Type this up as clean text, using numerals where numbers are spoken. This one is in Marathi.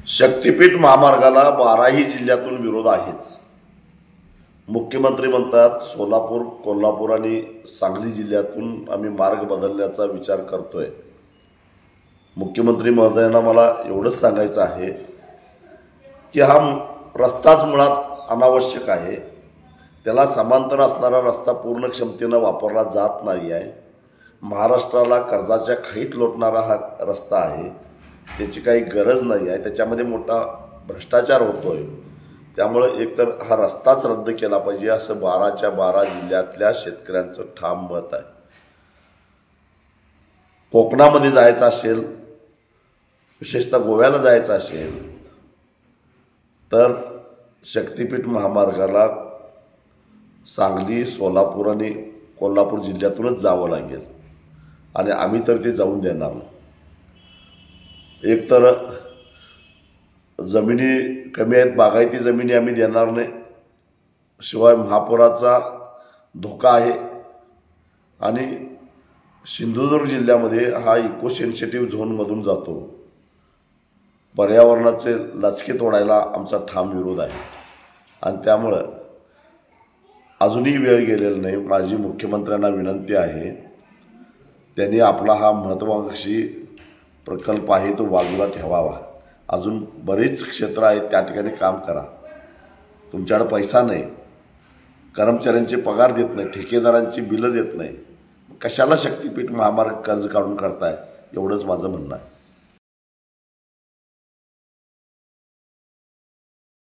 शक्तीपीठ महामार्गाला 12ही जिल्ह्यातून विरोध आहेच। मुख्यमंत्री म्हणतात सोलापूर, कोल्हापूर आणि सांगली जिल्ह्यातून आम्ही मार्ग बदलण्याचा विचार करतोय। मुख्यमंत्री महोदयांना मला एवढंच सांगायचं आहे की हा रस्ताच मुळात अनावश्यक आहे। त्याला समांतर असणारा रस्ता पूर्ण क्षमतेने वापरला जात नाही आहे। महाराष्ट्राला कर्जाच्या खाईत लोटणारा हा रस्ता आहे, त्याची काही गरज नाही आहे। त्याच्यामध्ये मोठा भ्रष्टाचार होतोय। त्यामुळे एकतर हा रस्ताच रद्द केला पाहिजे असं 12च्या 12 जिल्ह्यातल्या शेतकऱ्यांचं ठाम मत आहे। कोकणामध्ये जायचं असेल, विशेषतः गोव्याला जायचं असेल तर शक्तीपीठ महामार्गाला सांगली, सोलापूर आणि कोल्हापूर जिल्ह्यातूनच जावं लागेल आणि आम्ही तर ते जाऊन देणार नाही। एकतर जमिनी कमी आहेत, बागायती जमिनी आम्ही देणार नाही, शिवाय महापुराचा धोका आहे आणि सिंधुदुर्ग जिल्ह्यामध्ये हा इको सेन्सिटिव्ह झोनमधून जातो। पर्यावरणाचे लचके तोडायला आमचा ठाम विरोध आहे आणि त्यामुळं अजूनही वेळ गेलेला नाही। माझी मुख्यमंत्र्यांना विनंती आहे, त्यांनी आपला हा महत्त्वाकांक्षी प्रकल्प आहे तो बाजूला ठेवावा। अजून बरेच क्षेत्र आहेत, त्या ठिकाणी काम करा। तुमच्याकडे पैसा नाही, कर्मचाऱ्यांचे पगार देत नाही, ठेकेदारांची बिलं देत नाही, कशाला शक्तीपीठ महामार्ग कर्ज काढून करताय, एवढंच माझं म्हणणं आहे।